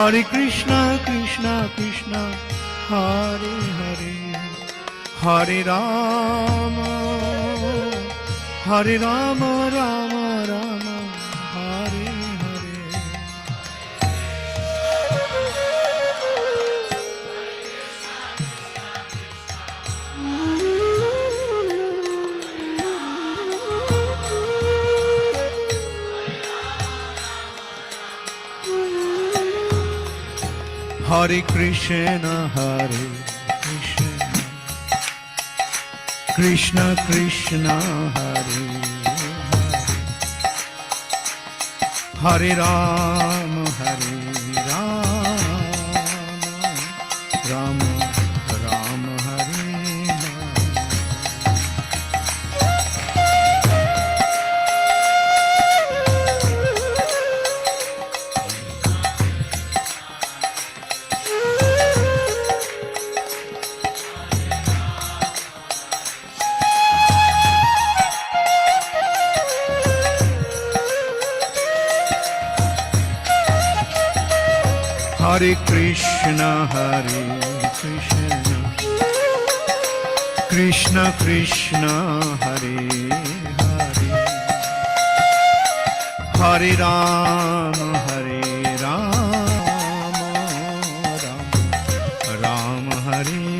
Hare Krishna, Krishna Krishna, Hare Hare, Hare Rama, Hare Rama, Rama Rama, Hare Hare. Hare Krishna, Hare Krishna, Krishna Krishna, Hare Hare, Hare Rama, Hare Rama, Rama Rama, Hare Hare Krishna, Hare Krishna, Krishna Krishna, Hare Hare, Hare Rama, Hare Rama, Rama Rama, Hare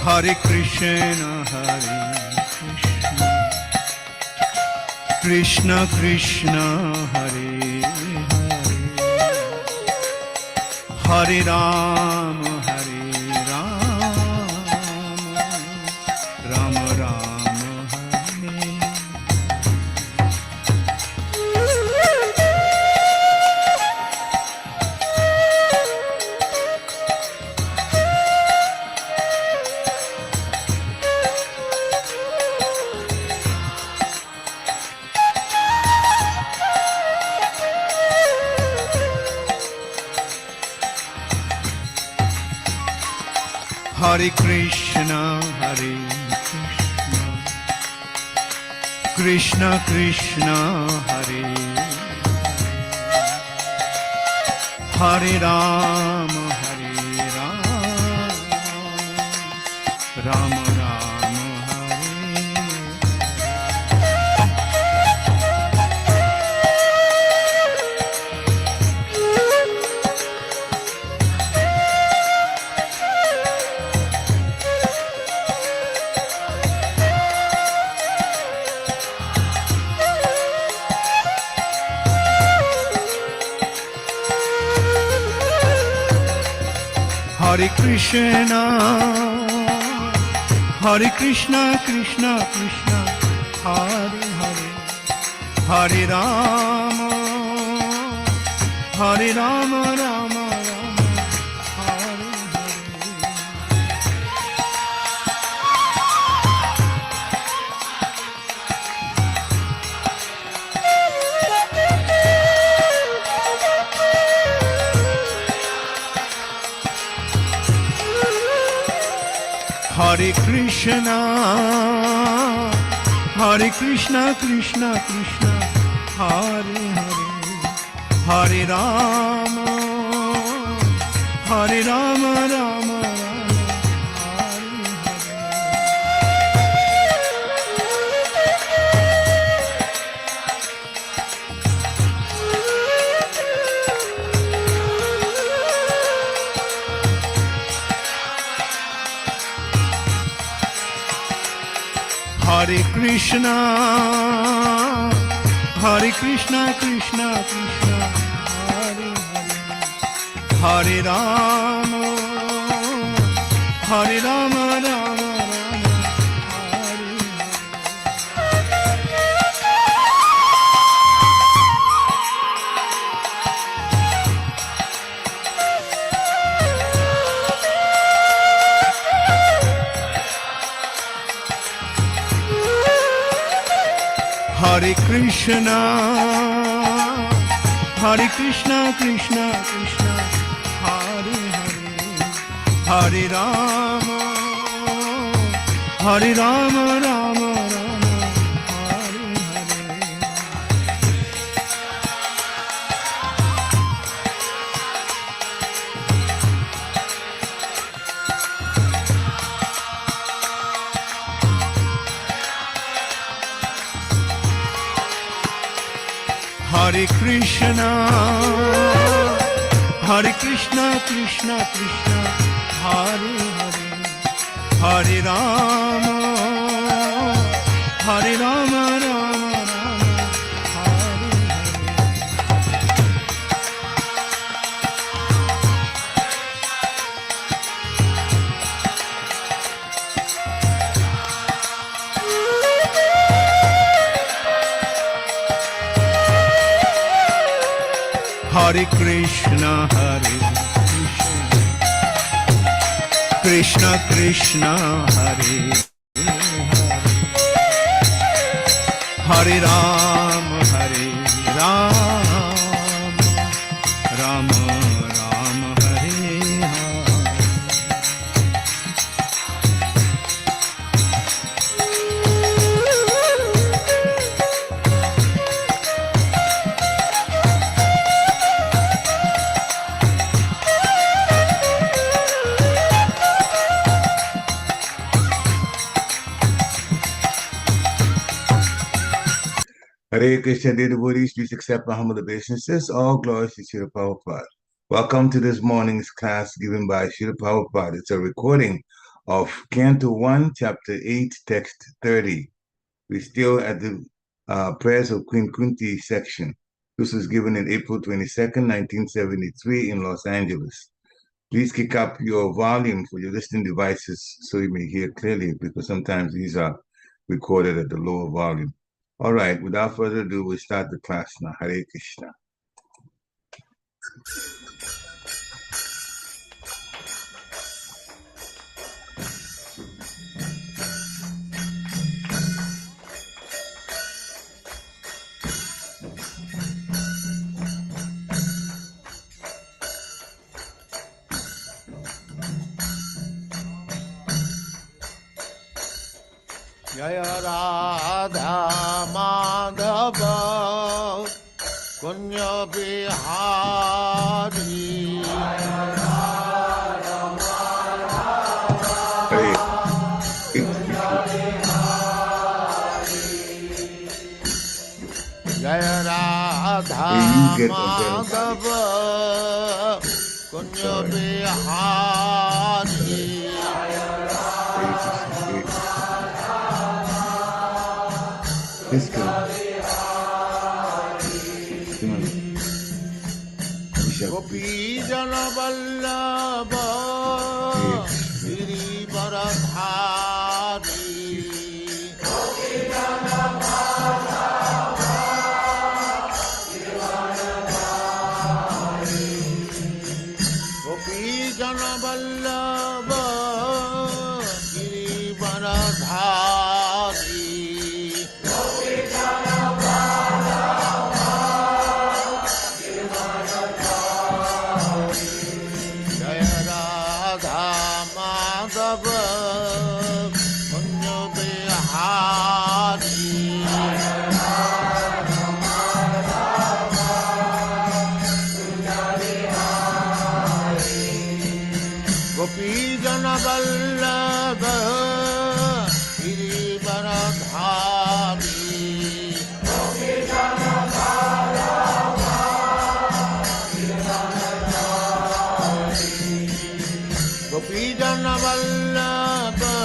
Hare Krishna, Hare Krishna, Krishna Krishna, Hare Hare, Hare Rama, Hare Rama, Rama Rama, Hare. Hare Krishna, Hare Krishna, Krishna Krishna, Hare Hare, Hare Rama, Hare Rama, Rama Rama, Hare. Hare Krishna, Hare Krishna, Krishna Krishna, Hare Hare, Hare Rama, Hare Rama, Rama Rama, Hare Hare. Hare Krishna, Hare Krishna, Krishna Krishna, Hare Hare, Hare Rama, Hare Rama, Rama Rama, Hare Hare Krishna, Hare Krishna, Krishna Krishna, Hare Hare, Hare Rama, Hare Rama, Rama Rama, Hare Hare Krishna, Hare Krishna, Krishna Krishna, Hare Hare, Hare Rama, Hare Rama, Rama Rama, Hare Hare. Hare Krishna, Hare Krishna, Krishna Krishna, Hare Hare, Hare Rama, Hare Rama, Rama Rama, Hare Hare Krishna, Hare Krishna, Krishna Hare Hare, Hare Rama, Hare Rama, Rama Rama, Hare Hare. Hare Krishna, dear devotees, please accept my humble obeisances. All glories to Srila Prabhupada. Welcome to this morning's class given by Srila Prabhupada. It's a recording of Canto 1, Chapter 8, Text 30. We're still at the Prayers of Queen Kunti section. This was given in April 22nd, 1973 in Los Angeles. Please kick up your volume for your listening devices so you may hear clearly, because sometimes these are recorded at the lower volume. All right, without further ado, we'll start the class now. Hare Krishna. Jaya Radha Madhava Kunya Bihari Jaya Radha Madhava Kunya Bihari Let's go. Gopi Jana Vallabha Giri Varadhari Gopi Jana Vallabha Giri Varadhari Gopi Jana Vallabha Giri Varadhari Gopi Jana Vallabha Giri Varadhari Gopi Jana Vallabha Giri Varadhari Gopi Jana Vallabha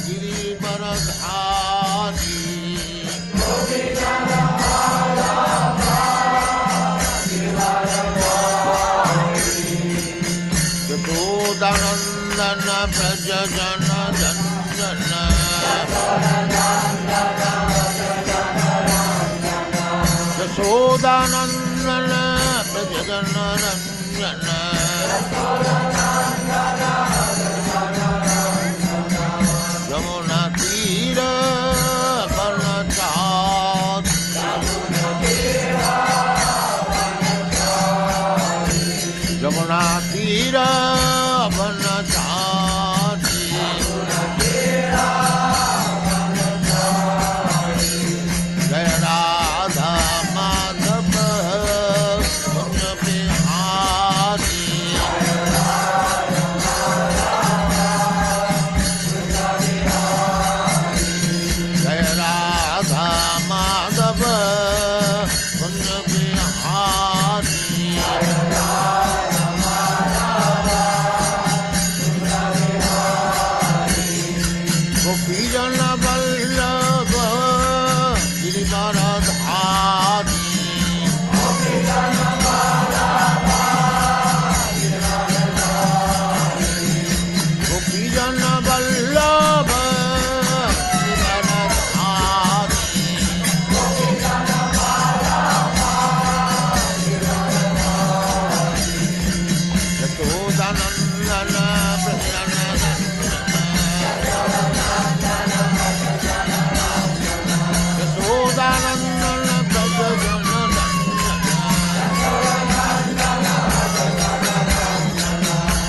Giri Varadhari Gopi Jana Vallabha Giri Varadhari Yashodanandana Praja Jana Dandana Yashodanandana Praja Jana Dandana Yamuna Tira Parachari Kira Vanachari Jaya Radha Madhava Kunja Bihari Jaya Radha Madhava Kunja Bihari Gopijana Vallabha Girivaradhari Gopijana Vallabha Girivaradhari Yashodanandana Prajanana Yashodanandana Prajanana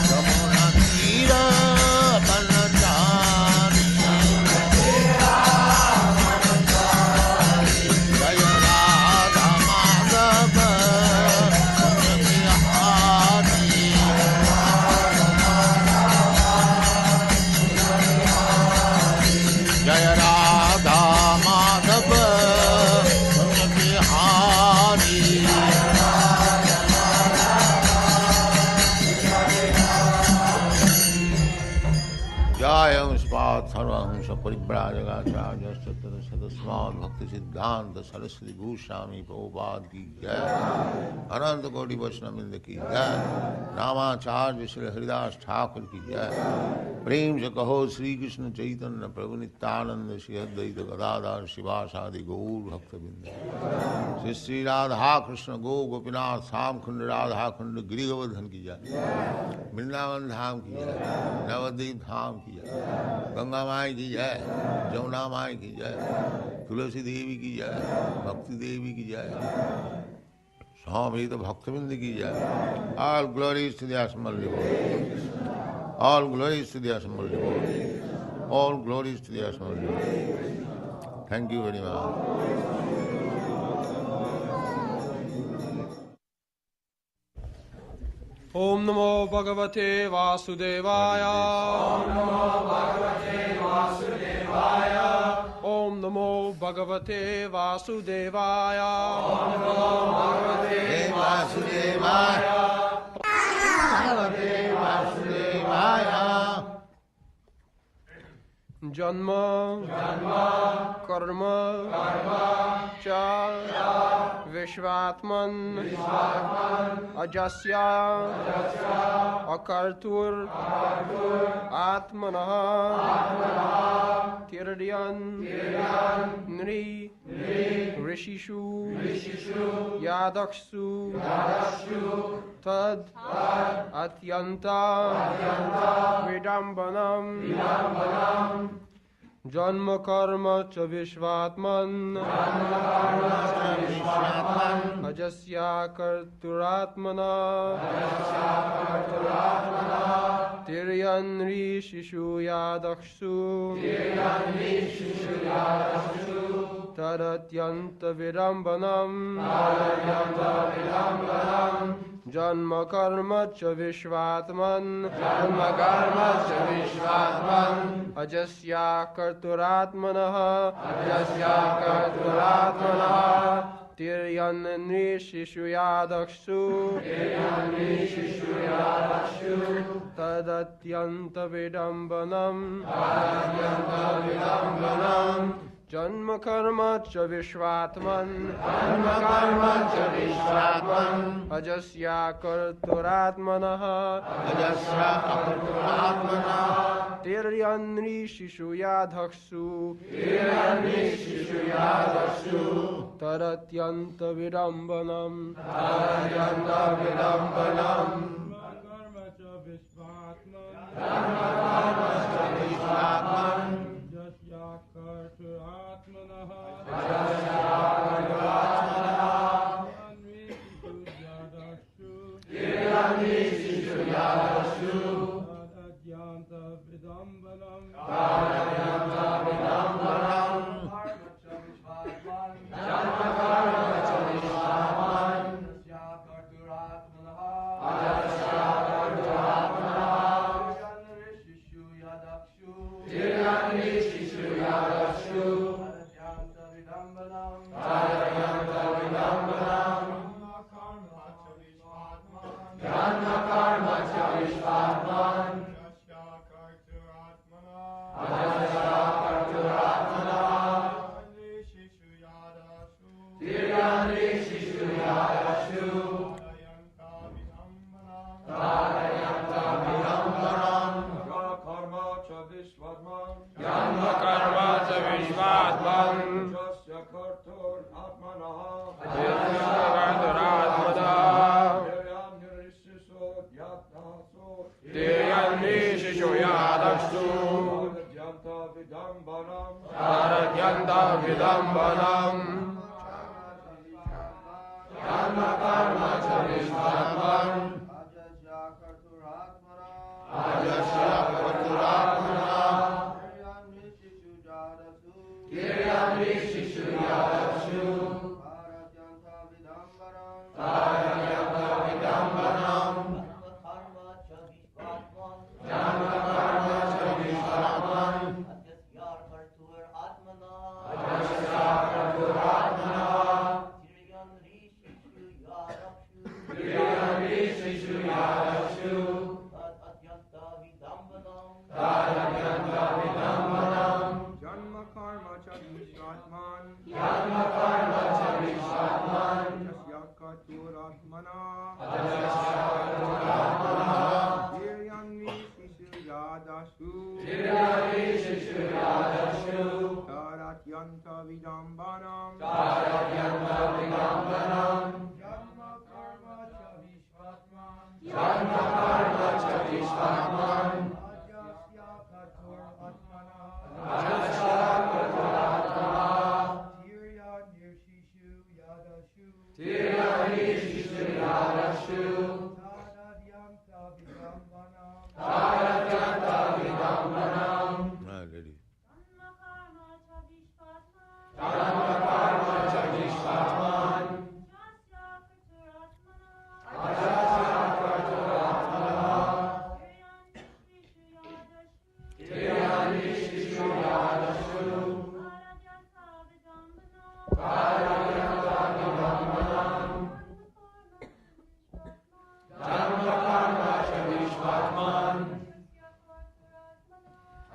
Yamuna Tira Vanachari Jaya Radha Madhava Kunja Bihari Jaya Radha Madhava Kunja Bihari Jaya Muspat Sarvahamsa Paribrajagacharya Sattara Sadasmat Bhakti Siddhanta Saraswati Goswami Prabhupada ki jai Ananta Koti Vaishnavrinda ki jai Namacharya Shri Haridas Thakur ki jai Prem se kaho Sri Krishna Chaitanya Prabhu Nityananda Shri Advaita Gadadhar Shivasadi Gaur Bhaktavinda Shri Sri Radha Krishna Go Gopinath Sam Khund Radha Khund Giri Govardhan ki jai Vrindavan Dham ki jai Navadvip Dham ki jai Ganga Mai ki jai Jamuna Mai ki jai Tulasi Devi ki jai Bhakti Devi ki jai Swamita Bhaktavinda ki jai All glories to the Assembled Devotees All glories to the Assembled Devotees All glories to the Assembled Devotees Thank you very much. Om Namo Bhagavate Vasudevaya. Om Namo Bhagavate Vasudevaya. Om Namo Bhagavate Vasudevaya. Om Namo Bhagavate Vasudevaya. Bhagavate Vasudevaya. Janma, Karma, Cha, Vishvatman, Ajasya, Akartur, Atmanaha, Tirdiyan, Nri, Rishishu, Yadaksu, Tad, Atyanta, Vidambanam, Janma karma cha vishvatman Ajasya karturatmana Tiryan rishishu yadaksu Tadatyanta vidambanam Janma karma cha vishvatman Ajasya karturatmanaha Tiryan nishishu yadaksu Tadatyanta vidambanam Janma karma cha vishvatman Ajasya karturatmanaha Tiryan rishishu yadaksu Tadatyanta vidambanam Janma Charatyanta vidambanam Karma karma cha vishvatman Ajasya karturatmana Kiryam vishishu yadashu Charatyanta vidambanam Karma karma cha vishvatman Ajasya karturatmana Kiryam vishishu yadashu Charatyanta vidambanam Janma karma cha vishvatman Yanma karma cha vishvatman Jasya katuratmana Ajasya karturatmana Dhiryam vishishu yadashu Kiryam vishishu yadashu Taratyanta vidambanam Charatyanta vidambanam Janma karma cha vishvatman Yanma karma cha vishvatman Ajasya katuratmana Ajasya karturatmana Dhiryam vishishu yadashu Kiryam vishishu yadashu Taratyanta vidambanam Charatyanta vidambanam Ready. Yanma karma cha vishvatman Ajasya karturatmana Kiryam vishishu yadashu Charatyanta vidambanam Yanma karma cha vishvatman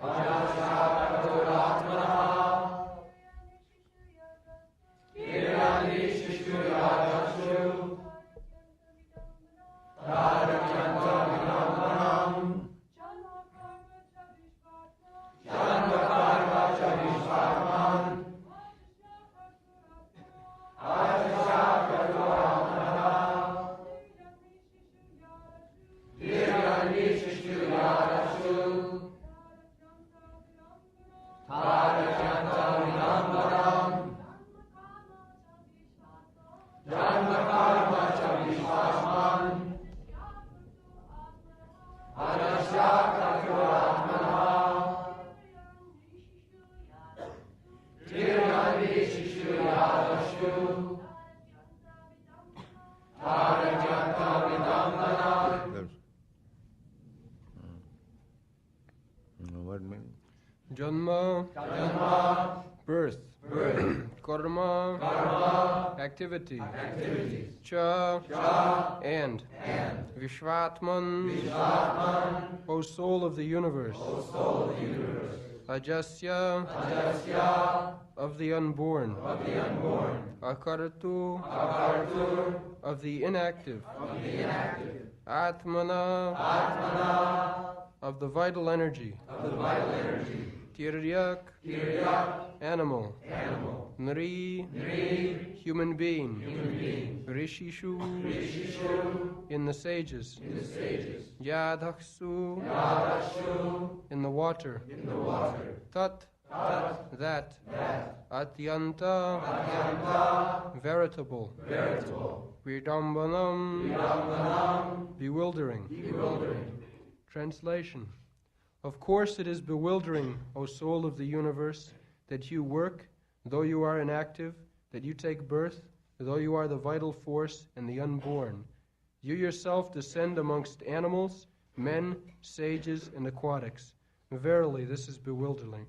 Ajasya karturatmana Kiryam vishishu yadashu Charatyanta vidambanam Yanma karma cha vishvatman Ajasya karturatmana Kiryam vishishu yadashu Charatyanta vidambanam Janma karma cha vishvatman Ajasya karturatmana Kiryam vishishu yadashu Charatyanta vidambanam Yes. What meaning? Janma, birth, karma, activity, cha, and, Vishvatman, O soul of the universe, Ajasya, of the unborn, Akartu, of the inactive, Atmana, of the vital energy, Tiryak, animal, Nri, human being, Rishishu, in the sages, Yadhaksu, in the water, Tat, that, Atyanta, veritable, Vidambanam, bewildering. Translation. Of course it is bewildering, O soul of the universe, that you work, though you are inactive, that you take birth, though you are the vital force and the unborn. You yourself descend amongst animals, men, sages, and aquatics. Verily, this is bewildering.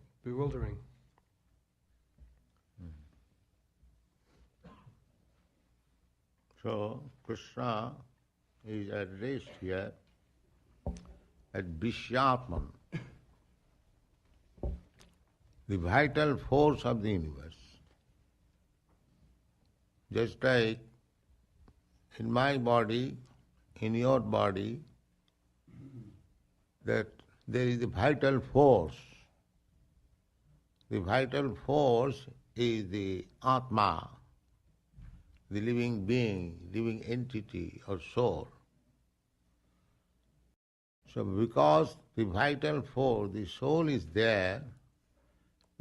So, Krishna is addressed here as Vishyatman, the vital force of the universe. Just like in my body, in your body, that there is a vital force. The vital force is the Atma, the living being, living entity or soul. So because the vital force, the soul is there,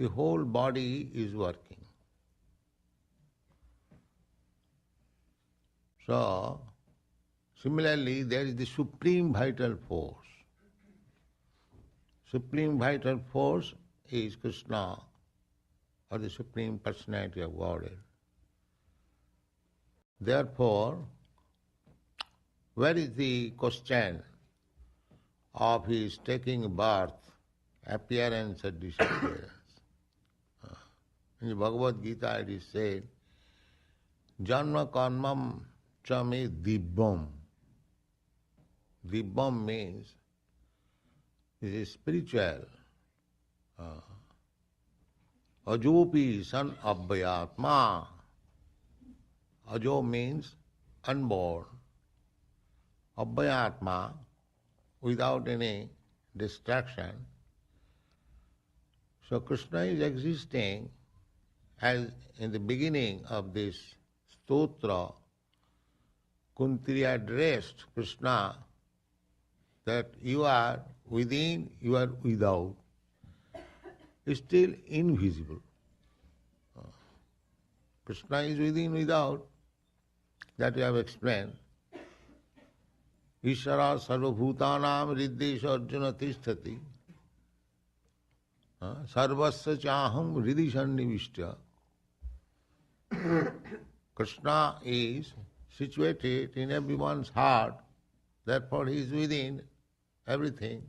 the whole body is working. So, similarly, there is the supreme vital force. Supreme vital force is Krishna, or the Supreme Personality of Godhead. Therefore, where is the question of his taking birth, appearance and disappearance? In the Bhagavad Gita it is said, Janma karmam cha me dibbam. Dibbam means it is spiritual. Ajopi san abhyatma. Ajo means unborn. Abhyatma, without any distraction. So Krishna is existing as in the beginning of this stotra, Kunti addressed Krishna that you are within, you are without. It's still invisible. Krishna is within, without. That we have explained. Ishara sarvabhutanam riddesha arjuna tisthati. Sarvasya chaham hridhi sannivishta. Krishna is situated in everyone's heart, therefore he is within everything.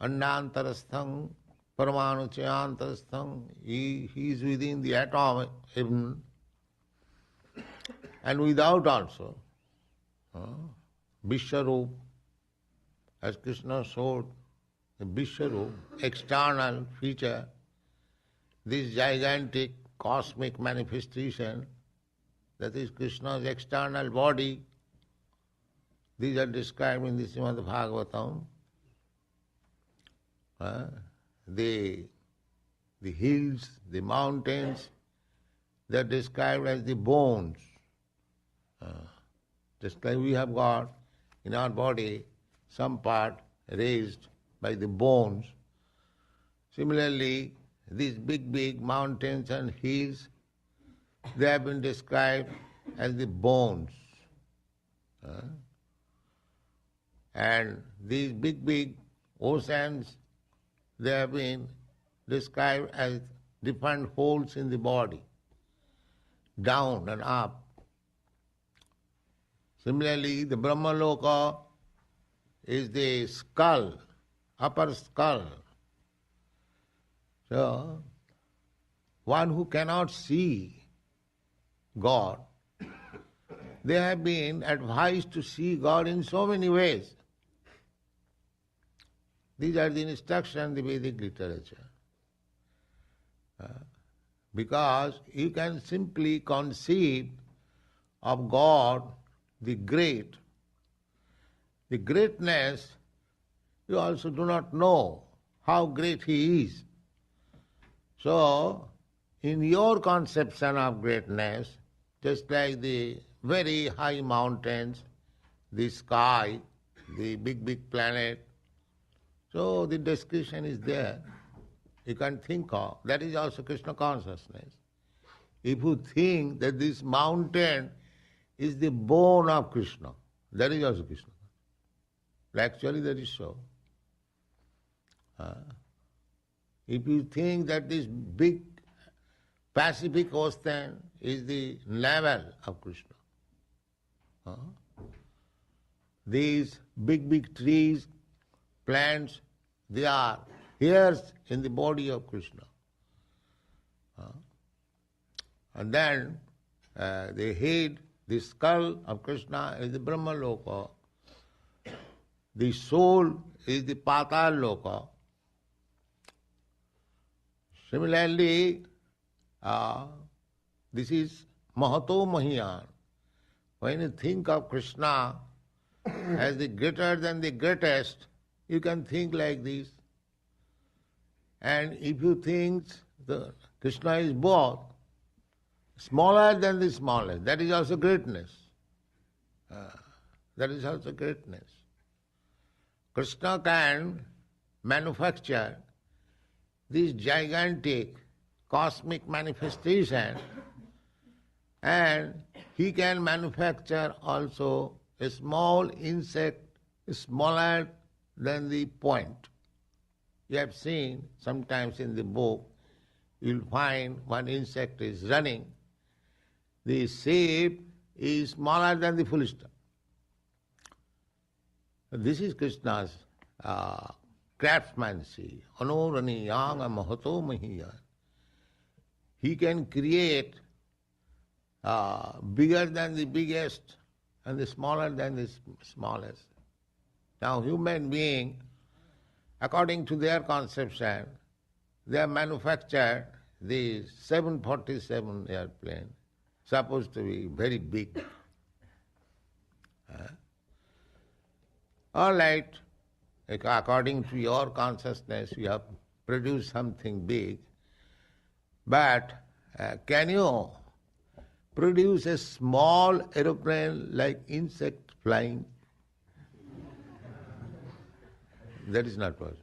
Andantarastham, paramanuchayantarastham, he is within the atom even, and without also. Vishwarup, as Krishna showed, the Vishwarup, external feature, this gigantic cosmic manifestation, that is Krishna's external body, these are described in the Srimad Bhagavatam. The hills, the mountains, they are described as the bones. Just like we have got in our body some part raised by the bones. Similarly, these big mountains and hills, they have been described as the bones. And these big oceans, they have been described as different holes in the body, down and up. Similarly, the Brahmaloka is the skull, upper skull. So, one who cannot see God, they have been advised to see God in so many ways. These are the instructions in the Vedic literature. Because you can simply conceive of God, the great. The greatness, you also do not know how great He is. So, in your conception of greatness, just like the very high mountains, the sky, the big planet, so the description is there. You can think of. That is also Krishna consciousness. If you think that this mountain is the bone of Krishna, that is also Krishna. Actually that is so. If you think that this big Pacific Ocean is the navel of Krishna, these big trees, plants, they are hairs in the body of Krishna. And then the head, the skull of Krishna is the Brahmaloka. The soul is the Patal Loka. Similarly, this is Mahato Mahiyan. When you think of Krishna as the greater than the greatest, you can think like this. And if you think the Krishna is both, smaller than the smallest, that is also greatness. That is also greatness. Krishna can manufacture this gigantic cosmic manifestation, and he can manufacture also a small insect smaller than the point. You have seen sometimes in the book, you'll find one insect is running, the shape is smaller than the full stop. This is Krishna's craftsmanship. Anoraniyanga mahato mahiya. He can create bigger than the biggest and the smaller than the smallest. Now human being, according to their conception, they have manufactured the 747 airplane, supposed to be very big. All right, according to your consciousness, you have produced something big, but can you produce a small aeroplane like insect flying? That is not possible.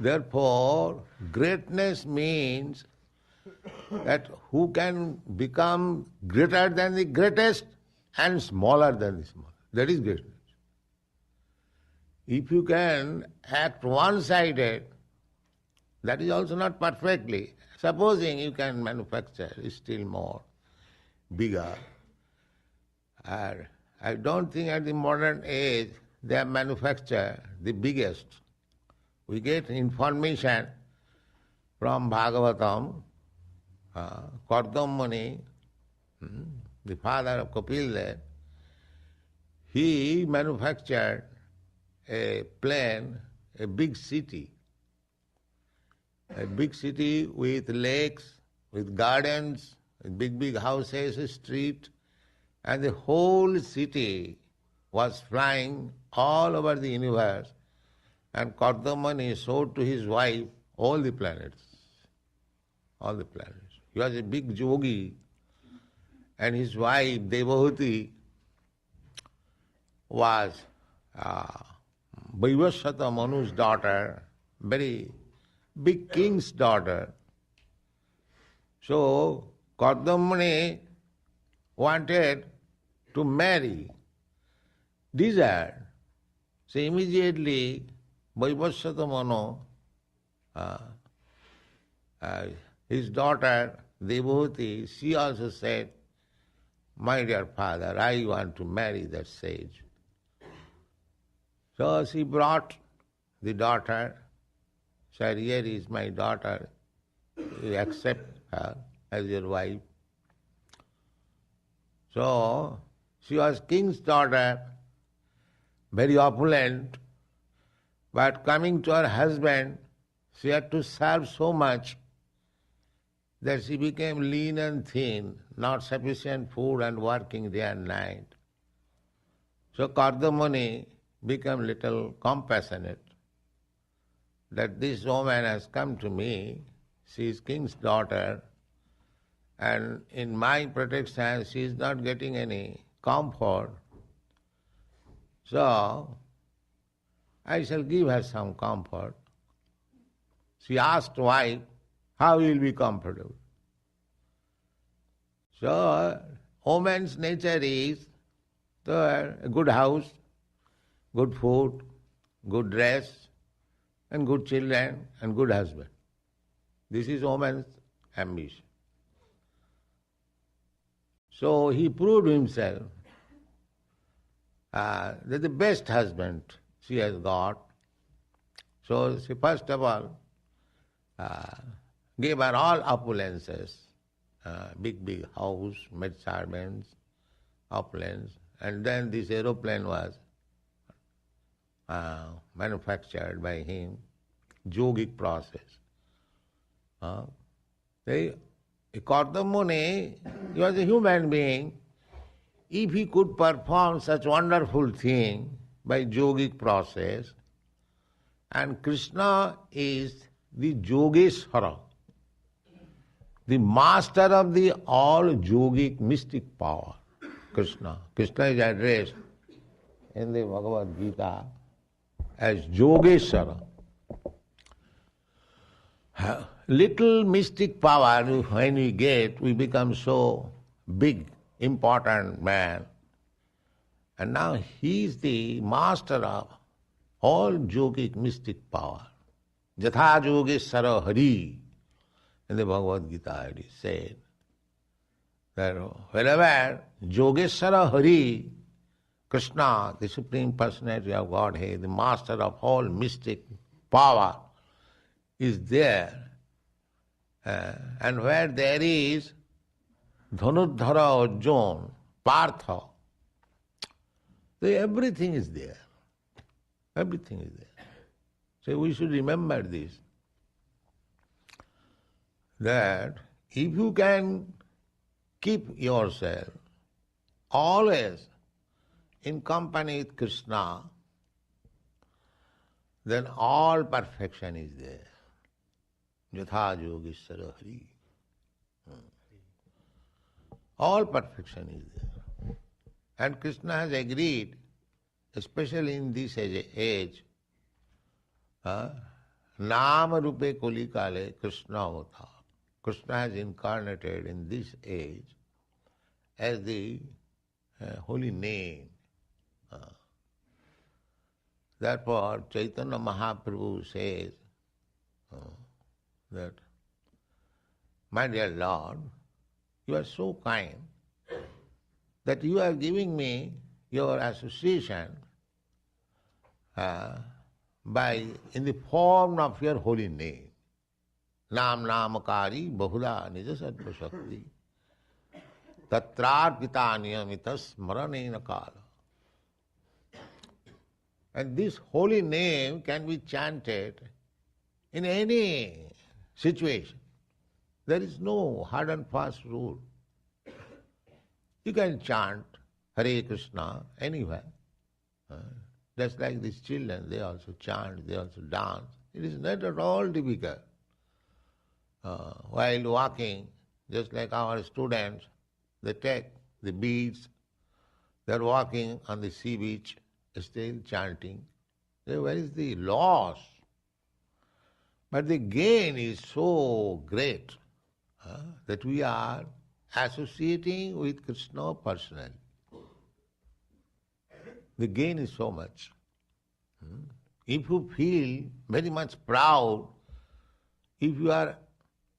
Therefore, greatness means that who can become greater than the greatest and smaller than the smallest. That is greatness. If you can act one-sided, that is also not perfectly. Supposing you can manufacture still more, bigger. I don't think at the modern age they have manufactured the biggest. We get information from Bhagavatam, Kardam Muni, the father of Kapil there, he manufactured a plane, a big city with lakes, with gardens, with big houses, street, and the whole city was flying all over the universe, and Kardamani showed to his wife all the planets. All the planets. He was a big yogi, and his wife, Devahuti, was Vaivasvata Manu's daughter, very big king's daughter. So Kardamani wanted to marry, desired. So immediately Vaivasvata Manu, his daughter Devahuti, she also said, "My dear father, I want to marry that sage." So she brought the daughter, said, "Here is my daughter, you accept her as your wife." So she was king's daughter, very opulent, but coming to her husband, she had to serve so much that she became lean and thin, not sufficient food and working day and night. So Kardamani became little compassionate that this woman has come to me, she is king's daughter, and in my protection she is not getting any comfort. So I shall give her some comfort. She asked wife, "How will be comfortable?" So woman's nature is a good house, good food, good dress, and good children, and good husband. This is woman's ambition. So he proved himself that the best husband she has got. So she first of all gave her all opulences, big house, maid servants, opulence, and then this aeroplane was manufactured by him, yogic process. Kardamuni, he was a human being. If he could perform such wonderful thing by yogic process, and Krishna is the Yogeshwara, the master of the all yogic mystic power, Krishna. Krishna is addressed in the Bhagavad Gita as Yogeshwara. Little mystic power, when we get, we become so big, important man. And now he is the master of all yogic mystic power. Jatha Yogeshwara Hari. In the Bhagavad Gita it is said that wherever Yogeshwara Hari, Krishna, the Supreme Personality of Godhead, the master of all mystic power, is there, and where there is Dhanudhara Arjuna, Partha, everything is there. Everything is there. So we should remember this, that if you can keep yourself always in company with Krishna, then all perfection is there. Yatha Yogeshwara Hari. All perfection is there. And Krishna has agreed, especially in this age, Nama Rupe Koli Kale Krishna Avata. Krishna has incarnated in this age as the holy name. Therefore, Chaitanya Mahaprabhu says that, my dear Lord, you are so kind that you are giving me your association in the form of your holy name. Nam Namakari Bahuda Nija Sattva Shakti Tatrarpita Niyamita Smaranena Kala. And this holy name can be chanted in any situation. There is no hard and fast rule. You can chant Hare Krishna anywhere. Just like these children, they also chant, they also dance. It is not at all difficult. While walking, just like our students, they take the beads, they are walking on the sea beach, still chanting. Where is the loss? But the gain is so great that we are associating with Krishna personally. The gain is so much. If you feel very much proud, if you are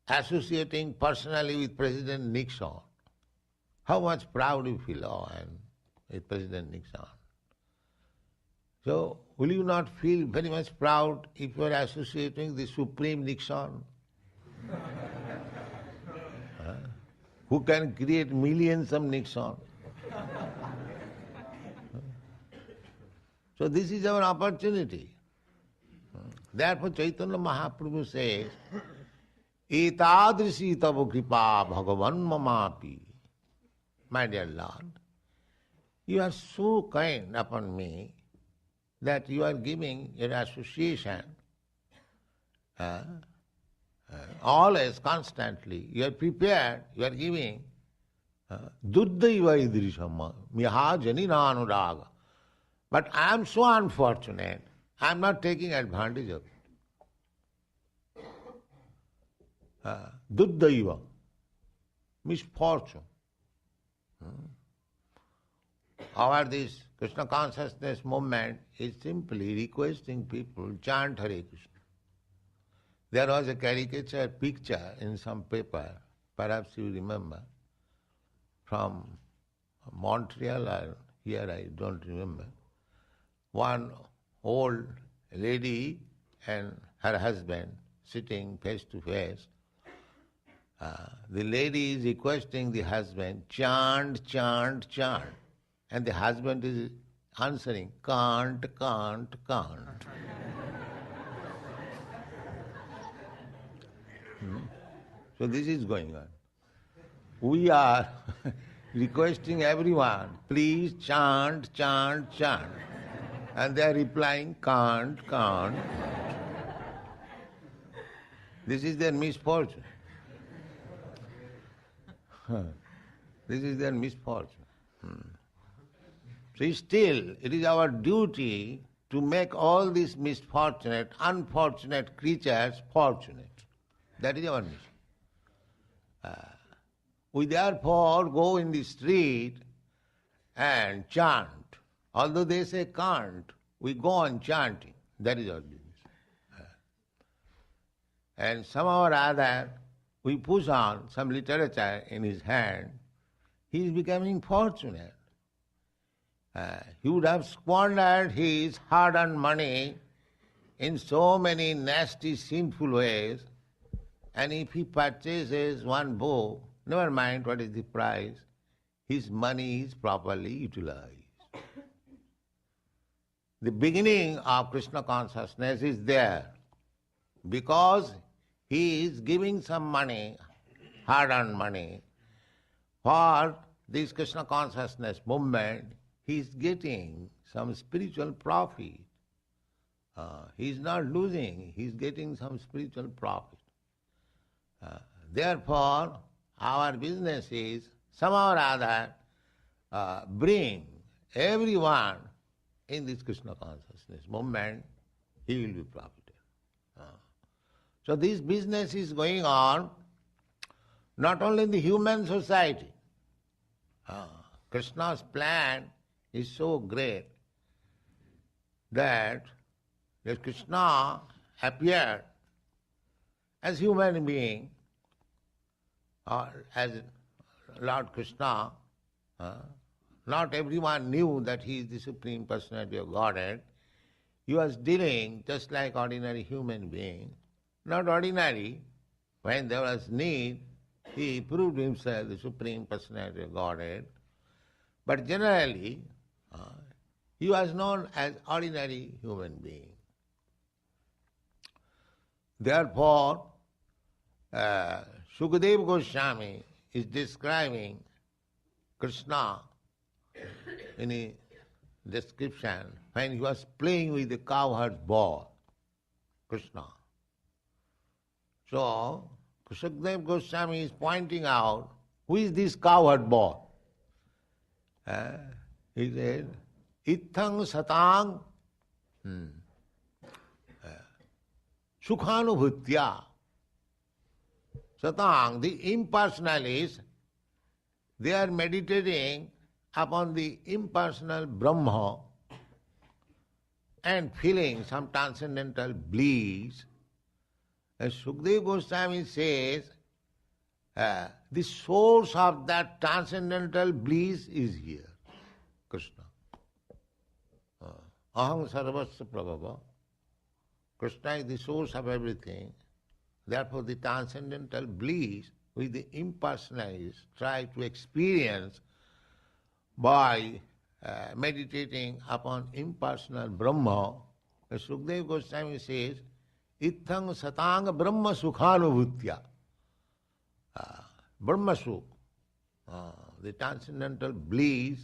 associating personally with President Nixon, how much proud you feel, I am with President Nixon. So, will you not feel very much proud if you are associating the Supreme Nixon? Who can create millions of Nixon? So this is our opportunity. Therefore Chaitanya Mahaprabhu says, Etadrisi tava kripa bhagavan mamapi. My dear Lord, you are so kind upon me that you are giving your association always, constantly. You are prepared, you are giving Duddhaiva idrishama miha janina anuraga. But I am so unfortunate, I am not taking advantage of it. Duddhaiva, misfortune. Our this Krishna consciousness movement is simply requesting people chant Hare Krishna. There was a caricature picture in some paper, perhaps you remember, from Montreal or here, I don't remember. One old lady and her husband sitting face to face. The lady is requesting the husband, chant, chant, chant. And the husband is answering, can't, can't, can't. So this is going on. We are requesting everyone, please chant, chant, chant. And they are replying, can't, can't. This is their misfortune. This is their misfortune. So still, it is our duty to make all these misfortunate, unfortunate creatures fortunate. That is our mission. We therefore go in the street and chant. Although they say can't, we go on chanting. That is our business. And somehow or other, we push on some literature in his hand. He is becoming fortunate. He would have squandered his hard-earned money in so many nasty, sinful ways, and if he purchases one book, never mind what is the price, his money is properly utilized. The beginning of Krishna consciousness is there because he is giving some money, hard-earned money, for this Krishna consciousness movement. He is getting some spiritual profit. He is not losing, he is getting some spiritual profit. Therefore, our business is somehow or other bring everyone in this Krishna consciousness movement, he will be profited. So this business is going on not only in the human society. Krishna's plan is so great that Krishna appeared as human being or as Lord Krishna. Not everyone knew that he is the Supreme Personality of Godhead. He was dealing just like ordinary human being. Not ordinary. When there was need, he proved himself the Supreme Personality of Godhead. But generally, he was known as ordinary human being. Therefore, Sukadeva Goswami is describing Krishna in a description when he was playing with the cowherd's ball, Krishna. So, Sukadeva Goswami is pointing out, who is this cowherd boy? He said, Ithang satang sukhanubhutya. Satang, the impersonalists, they are meditating upon the impersonal Brahma and feeling some transcendental bliss. As Sukadeva Goswami says, the source of that transcendental bliss is here, Krishna. Aham sarvasya prabhava. Krishna is the source of everything. Therefore the transcendental bliss which the impersonalists try to experience by meditating upon impersonal Brahma, as Sukadeva Goswami says, Ithang satang brahma sukhanubhutya. Brahma sukh, the transcendental bliss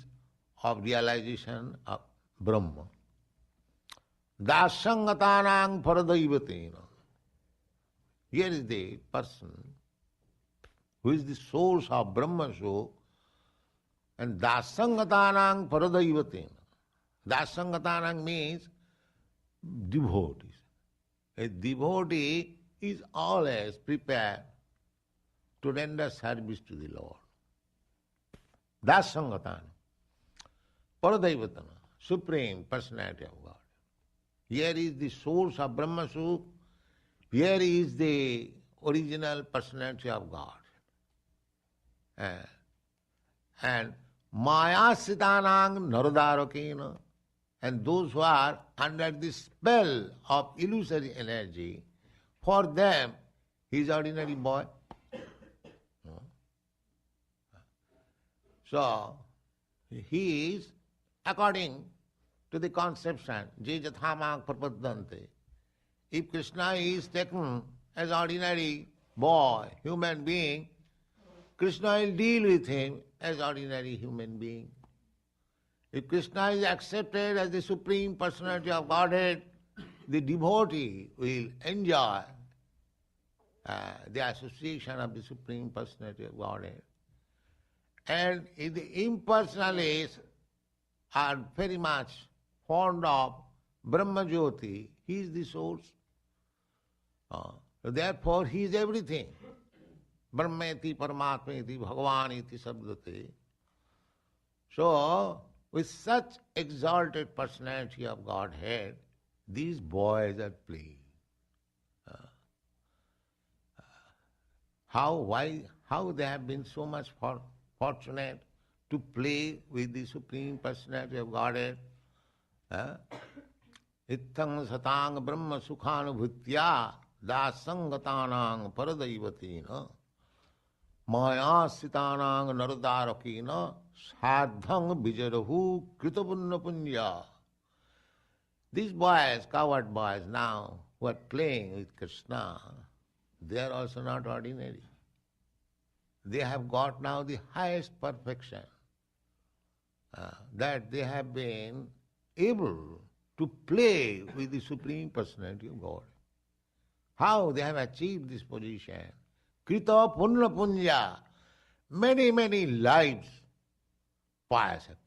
of realization of Brahma. Dasangatanang paradaivatena. Here is the person who is the source of Brahma sukh, and dasangatanang paradaivatena. Dasangatanang means devotees. A devotee is always prepared to render service to the Lord. Dasangatana. Paradaivatana, Supreme Personality of God. Here is the source of Brahma Sukh. Here is the original personality of God. And Mayasitanang Naradarakena, and those who are under the spell of illusory energy, for them he is ordinary boy. So he is, according to the conception, je jathamang prapaddante. If Krishna is taken as ordinary boy, human being, Krishna will deal with him as ordinary human being. If Krishna is accepted as the Supreme Personality of Godhead, the devotee will enjoy the association of the Supreme Personality of Godhead. And if the impersonalists are very much fond of Brahma Jyoti, he is the source. Therefore, he is everything. Brahmeti, Paramatmeti, Bhagavaniti, Sabdate. So, with such exalted personality of Godhead, these boys are playing. How they have been so much fortunate to play with the Supreme Personality of Godhead. Ittang satang brahma sukhanubhutya dasangatanang paradaivatina maya sitanang naradarakina sadhang vijarahu kritapunna punya. These boys, coward boys now, who are playing with Krishna, they are also not ordinary. They have got now the highest perfection, that they have been able to play with the Supreme Personality of God. How they have achieved this position? Krita punna punya, many, many lives, pious activities.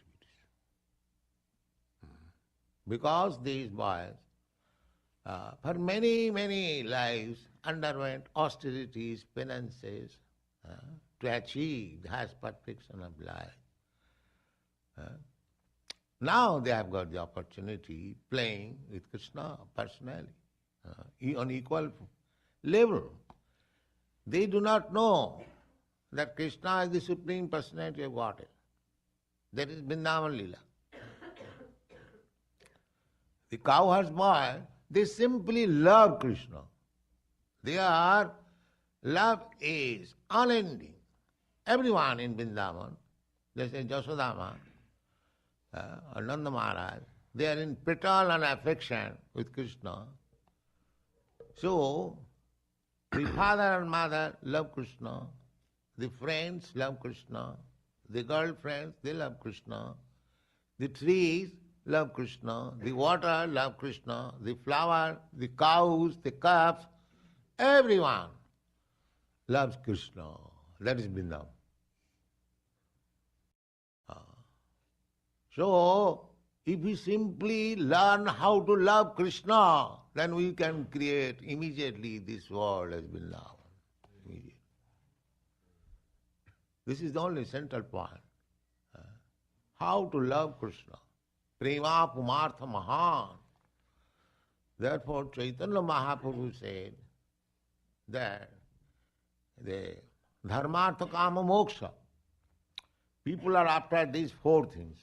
Because these boys, for many, many lives, underwent austerities, penances, to achieve the highest perfection of life. Now they have got the opportunity playing with Krishna personally, on equal level. They do not know that Krishna is the Supreme Personality of Godhead. That is Vrindavan Lila. The cowherds boy, they simply love Krishna. Their love is unending. Everyone in Vrindavan, they say Jasodama, Nanda Maharaj, they are in paternal affection with Krishna. So, the father and mother love Krishna, the friends love Krishna, the girlfriends, they love Krishna, the trees love Krishna, the water love Krishna, the flower, the cows, the calves, everyone loves Krishna. That is Vrindavan. So, if we simply learn how to love Krishna, then we can create immediately this world as Vrindavan. This is the only central point. How to love Krishna. Prema pumartha mahan. Therefore, Chaitanya Mahaprabhu said that the dharmartha kama moksha. People are after these four things.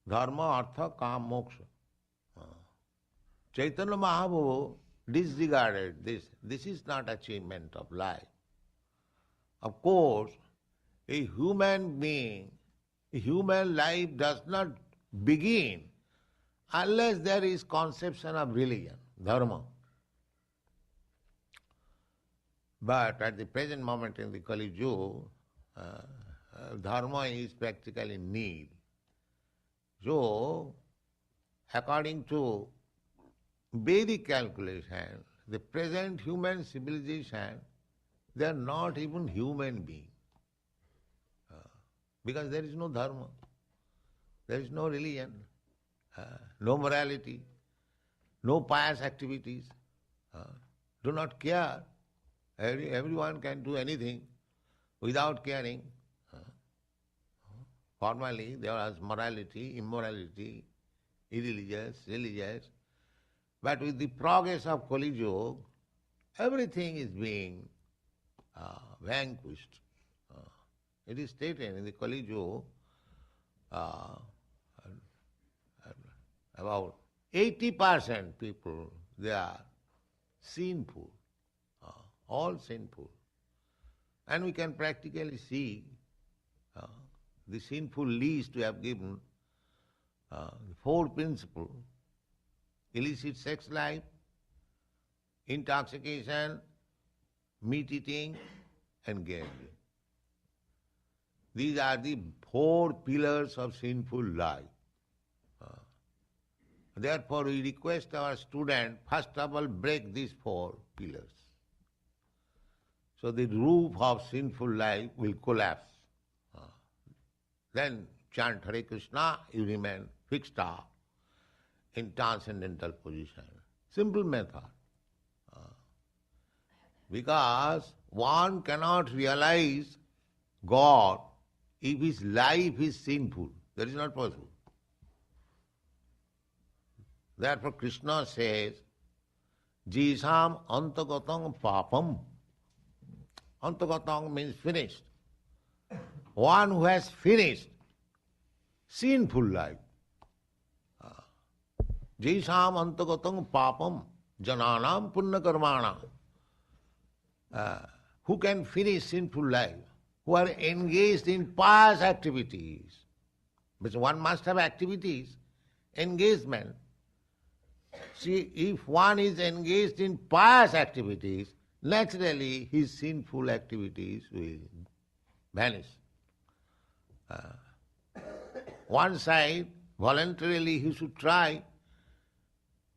Dharma, artha, kama, moksha. Chaitanya Mahaprabhu disregarded this. This is not achievement of life. Of course, a human being, a human life does not begin unless there is conception of religion, dharma. But at the present moment in the Kali Yuga, dharma is practically nil. So, according to Vedic calculation, the present human civilization, they are not even human beings. Because there is no dharma, there is no religion, no morality, no pious activities, do not care. Everyone can do anything without caring. Formerly there was morality, immorality, irreligious, religious. But with the progress of Kali Yuga, everything is being vanquished. It is stated in the Kali Yuga, about 80% people, they are sinful, all sinful. And we can practically see the sinful list we have given, the four principles: illicit sex life, intoxication, meat eating, and gambling. These are the four pillars of sinful life. Therefore, we request our student, first of all, break these four pillars. So the roof of sinful life will collapse. Then chant Hare Krishna, you remain fixed up in transcendental position. Simple method. Because one cannot realize God if his life is sinful. That is not possible. Therefore Krishna says, Jisam antagatam papam. Antagatam means finished. One who has finished sinful life. Jisam antagatam papam jananam punna karmana. Who can finish sinful life? Who are engaged in pious activities. Because one must have activities, engagement. See, if one is engaged in pious activities, naturally his sinful activities will vanish. One side, voluntarily he should try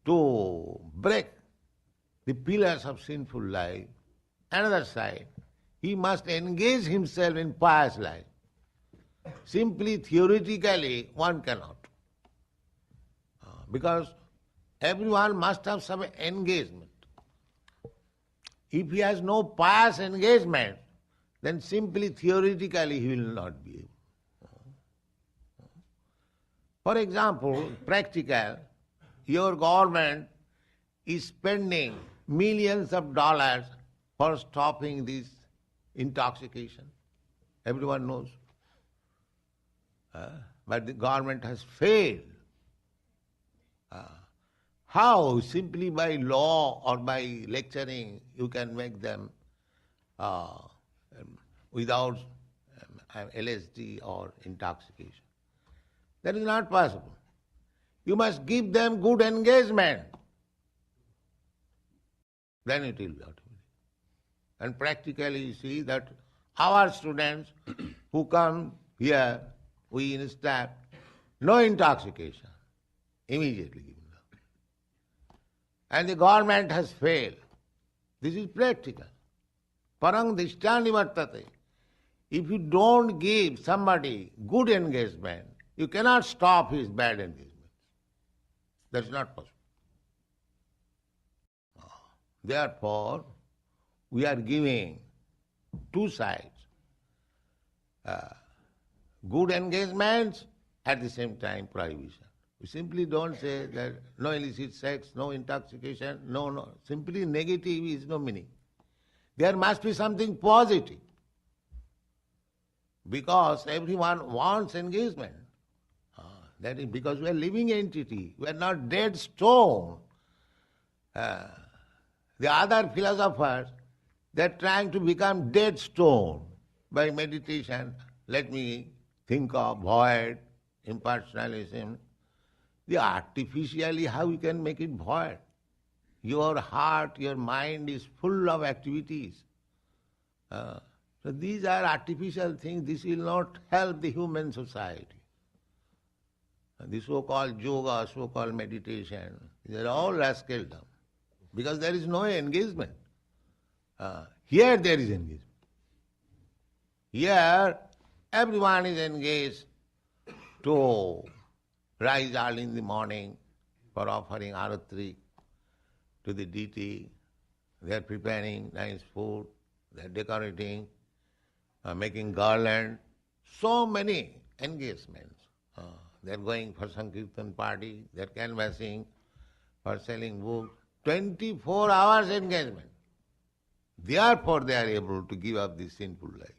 to break the pillars of sinful life. Another side, he must engage himself in pious life. Simply theoretically one cannot. Because everyone must have some engagement. If he has no pious engagement, then simply theoretically he will not be able. For example, practical, your government is spending millions of dollars for stopping this intoxication. Everyone knows. But the government has failed. How? Simply by law or by lecturing you can make them without LSD or intoxication. That is not possible. You must give them good engagement. Then it will be automatic. And practically you see that our students who come here, we instead, no intoxication, immediately give them. And the government has failed. This is practical. Parang dishtani vartate. If you don't give somebody good engagement, you cannot stop his bad engagement. That's not possible. Therefore, we are giving two sides. Good engagements, at the same time prohibition. We simply don't say that no illicit sex, no intoxication, no. Simply negative is no meaning. There must be something positive. Because everyone wants engagement. That is because we are living entity. We are not dead stone. The other philosophers, they are trying to become dead stone by meditation. Let me think of void, impersonalism. The artificially how you can make it void? Your heart, your mind is full of activities. So these are artificial things. This will not help the human society. The so-called yoga, so-called meditation, these are all rascaldom. Because there is no engagement. Here there is engagement. Here everyone is engaged to rise early in the morning for offering aratri to the deity. They are preparing nice food, they are decorating, making garland. So many engagements. They are going for Sankirtan party, they are canvassing, for selling books. 24 hours engagement. Therefore they are able to give up this sinful life.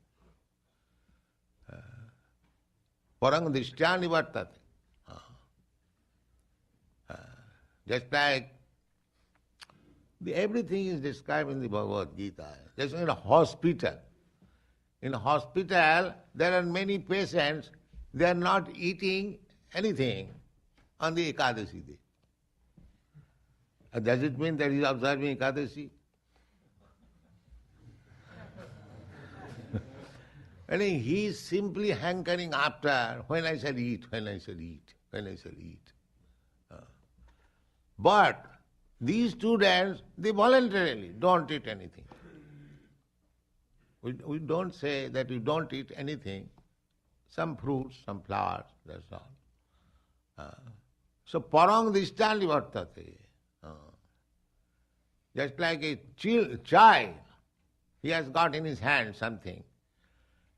Parang dishtani vartate. Just like everything is described in the Bhagavad Gita. Just in a hospital. In a hospital there are many patients, they are not eating anything on the Ekadashi day. Does it mean that he is observing Ekadashi? And he is simply hankering after, when I shall eat, when I shall eat, when I shall eat. But these students, they voluntarily don't eat anything. We don't say that you don't eat anything. Some fruits, some flowers, that's all. So parang dishtani vartate. Just like a child He has got in his hand something.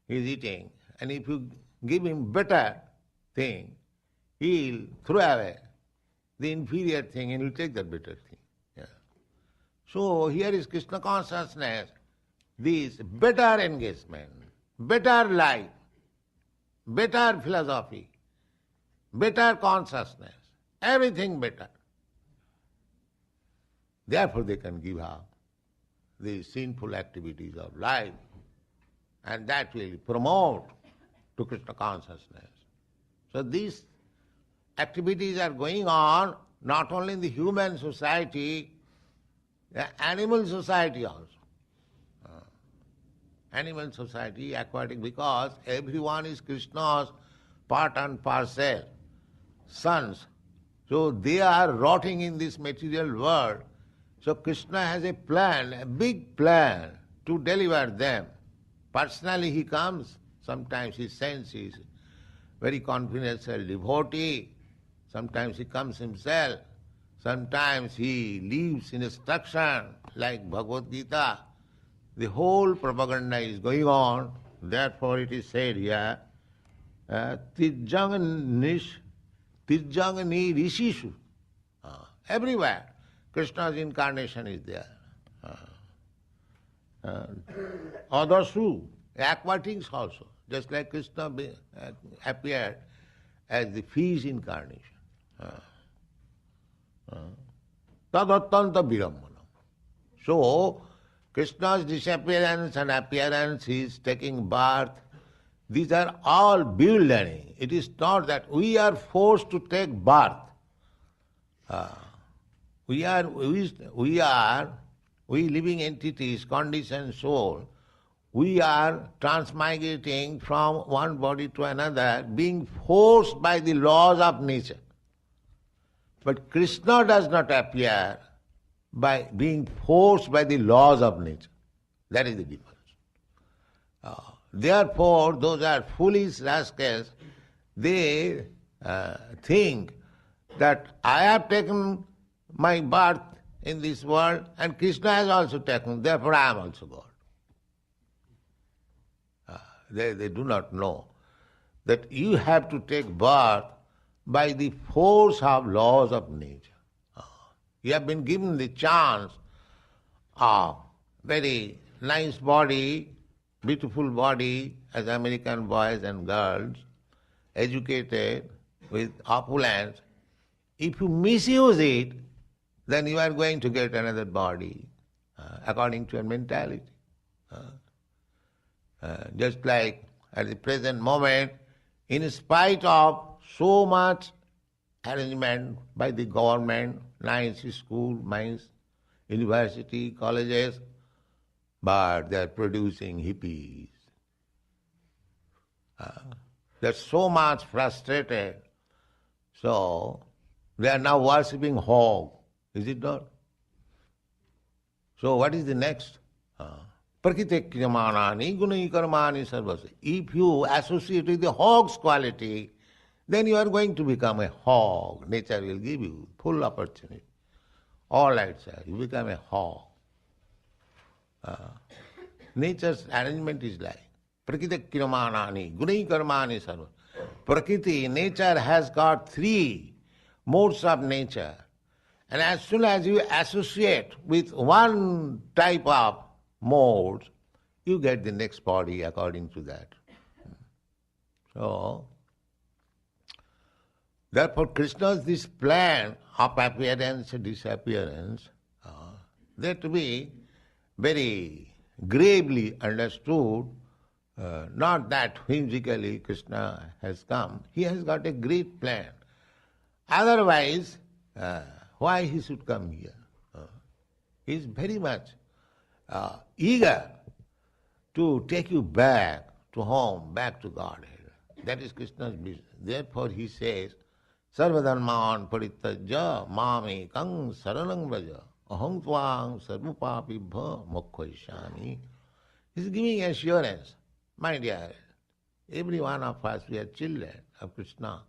He is eating. And if you give him better thing, he'll throw away the inferior thing and he'll take that better thing. Yeah. So here is Krishna consciousness, this better engagement, better life, better philosophy, better consciousness, everything better. Therefore they can give up the sinful activities of life, and that will promote to Krishna consciousness. So these activities are going on not only in the human society, the animal society also. Animal society, aquatic, because everyone is Krishna's part and parcel, sons. So they are rotting in this material world. So Krishna has a plan, a big plan to deliver them. Personally he comes, sometimes he sends his very confidential devotee, sometimes he comes himself, sometimes he leaves in instruction like Bhagavad Gita. The whole propaganda is going on, therefore it is said here, Tirjangani Rishishu. Everywhere Krishna's incarnation is there. Adasu, aquatics also, just like Krishna appeared as the fish incarnation. Tadattanta virammanam. So, Krishna's disappearance and appearance, his taking birth, these are all bewildering. It is not that we are forced to take birth. We living entities, conditioned soul, we are transmigrating from one body to another, being forced by the laws of nature. But Krishna does not appear by being forced by the laws of nature. That is the difference. Therefore, those are foolish rascals. They think that I have taken my birth in this world and Krishna has also taken, therefore I am also God. They do not know that you have to take birth by the force of laws of nature. You have been given the chance of very nice body, beautiful body as American boys and girls, educated with opulence. If you misuse it, then you are going to get another body according to your mentality. Just like at the present moment, in spite of so much arrangement by the government, nice school, nice university, colleges, but they are producing hippies. They are so much frustrated, so they are now worshipping hog, is it not? So what is the next? Prakriti kriyamanani gunai karmani sarvasya. If you associate with the hog's quality, then you are going to become a hog. Nature will give you full opportunity. All right, sir, you become a hog. Nature's arrangement is like Prakriti kriyamanani gunai karmani sarvasya. Prakriti, nature has got three modes of nature. And as soon as you associate with one type of mode, you get the next body according to that. So, therefore Krishna's this plan of appearance and disappearance, they have to be very gravely understood, not that whimsically Krishna has come. He has got a great plan. Otherwise, why he should come here? He is very much eager to take you back to home, back to Godhead. That is Krishna's business. Therefore he says, Sarvadharman parittajya mame kang saranang vraja aham tvang sarvapapibha mokkhaishyami. He is giving assurance. My dear, every one of us, we are children of Krishna,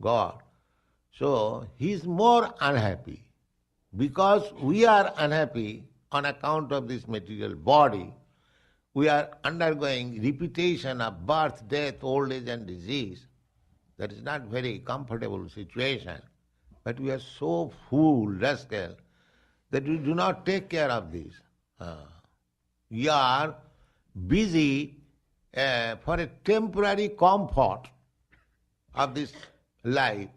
God. So he is more unhappy. Because we are unhappy on account of this material body, we are undergoing repetition of birth, death, old age and disease. That is not very comfortable situation. But we are so fool, rascal, that we do not take care of this. We are busy for a temporary comfort of this life,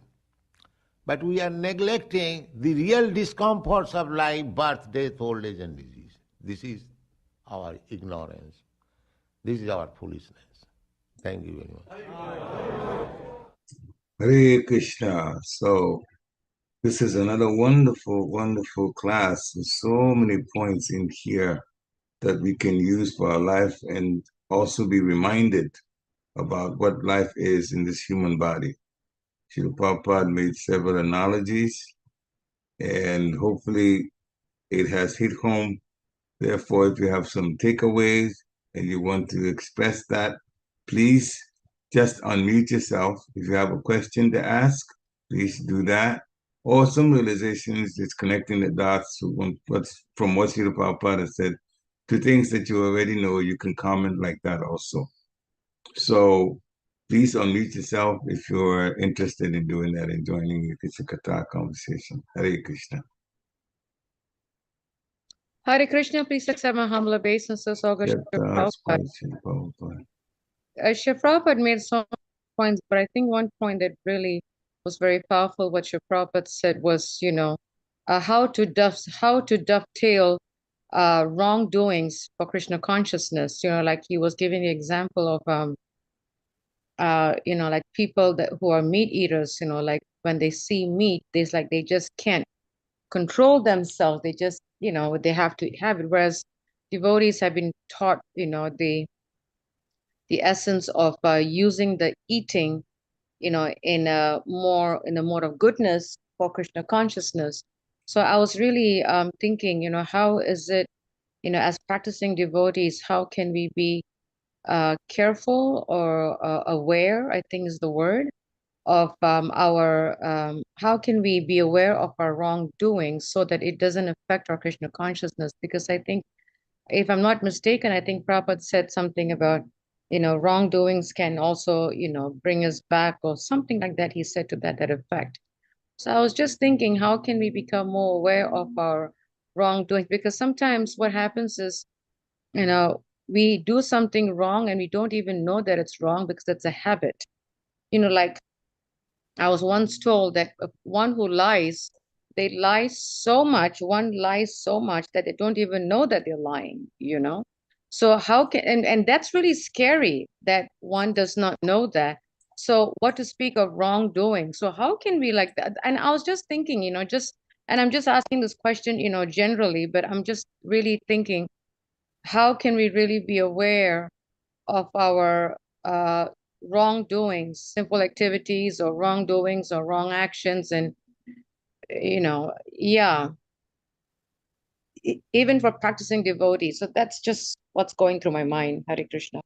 but we are neglecting the real discomforts of life, birth, death, old age and disease. This is our ignorance. This is our foolishness. Thank you very much. Hare Krishna. So this is another wonderful, wonderful class with so many points in here that we can use for our life and also be reminded about what life is in this human body. Srila Prabhupada made several analogies, and hopefully it has hit home. Therefore, if you have some takeaways and you want to express that, please just unmute yourself. If you have a question to ask, please do that. Or some realizations, just connecting the dots from what Srila Prabhupada said to things that you already know, you can comment like that also. So please unmute yourself if you're interested in doing that and joining the Krishna Katha conversation. Hare Krishna. Hare Krishna, please accept my humble obeisance, August Prabhupada. Srila Prabhupada made so many points, but I think one point that really was very powerful, what Srila Prabhupada said was, how to dovetail wrongdoings for Krishna consciousness. Like he was giving the example of, like people who are meat eaters. Like when they see meat, they just can't control themselves. They just, they have to have it. Whereas devotees have been taught, the essence of using the eating, in a mode of goodness for Krishna consciousness. So I was really thinking, how is it, as practicing devotees, how can we be careful or aware, I think is the word, of how can we be aware of our wrongdoing so that it doesn't affect our Krishna consciousness? Because I think, if I'm not mistaken, I think Prabhupada said something about, wrongdoings can also, bring us back or something like that. He said to that effect. So I was just thinking, how can we become more aware of our wrongdoings? Because sometimes what happens is, we do something wrong and we don't even know that it's wrong because it's a habit. Like I was once told that one who lies, one lies so much that they don't even know that they're lying. So how can, and that's really scary that one does not know that. So what to speak of wrongdoing? So how can we like that? And I was just thinking, and I'm just asking this question, generally, but I'm just really thinking, how can we really be aware of our wrongdoings, simple activities or wrongdoings or wrong actions? And, even for practicing devotees. So that's just what's going through my mind. Hare Krishna.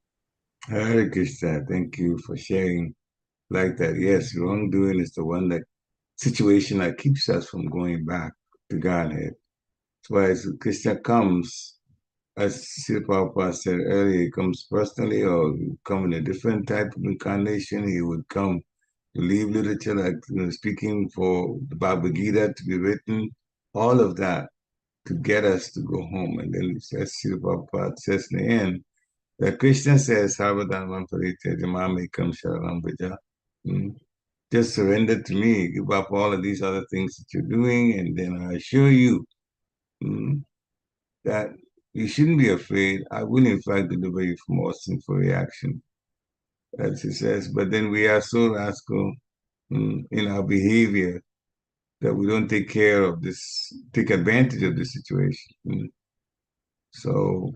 Hare Krishna. Thank you for sharing like that. Yes, wrongdoing is the one situation that keeps us from going back to Godhead. That's why as Krishna comes, as Srila Prabhupada said earlier, he comes personally or come in a different type of incarnation. He would come to leave literature, like speaking for the Bhagavad Gita to be written, all of that to get us to go home. And then as Srila Prabhupada says in the end, that Krishna says, Sarvadharman Parite Jamamekam Sharanam Vraja. Just surrender to me, give up all of these other things that you're doing, and then I assure you that you shouldn't be afraid. I will, in fact, deliver you from all sinful reaction, as he says. But then we are so rascal in our behavior that we don't take advantage of the situation. So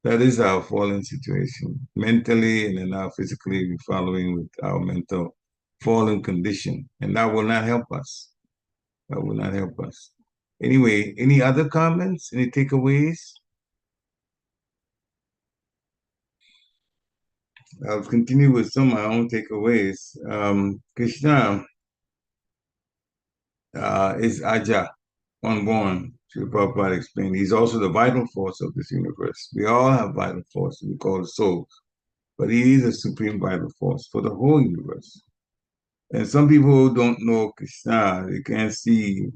that is our fallen situation, mentally, and then now physically we're following with our mental fallen condition. And that will not help us. That will not help us. Anyway, any other comments? Any takeaways? I'll continue with some of my own takeaways. Krishna is Aja, unborn. Srila Prabhupada explained, he's also the vital force of this universe. We all have vital forces, we call it souls, but he is a supreme vital force for the whole universe. And some people don't know Krishna, they can't see,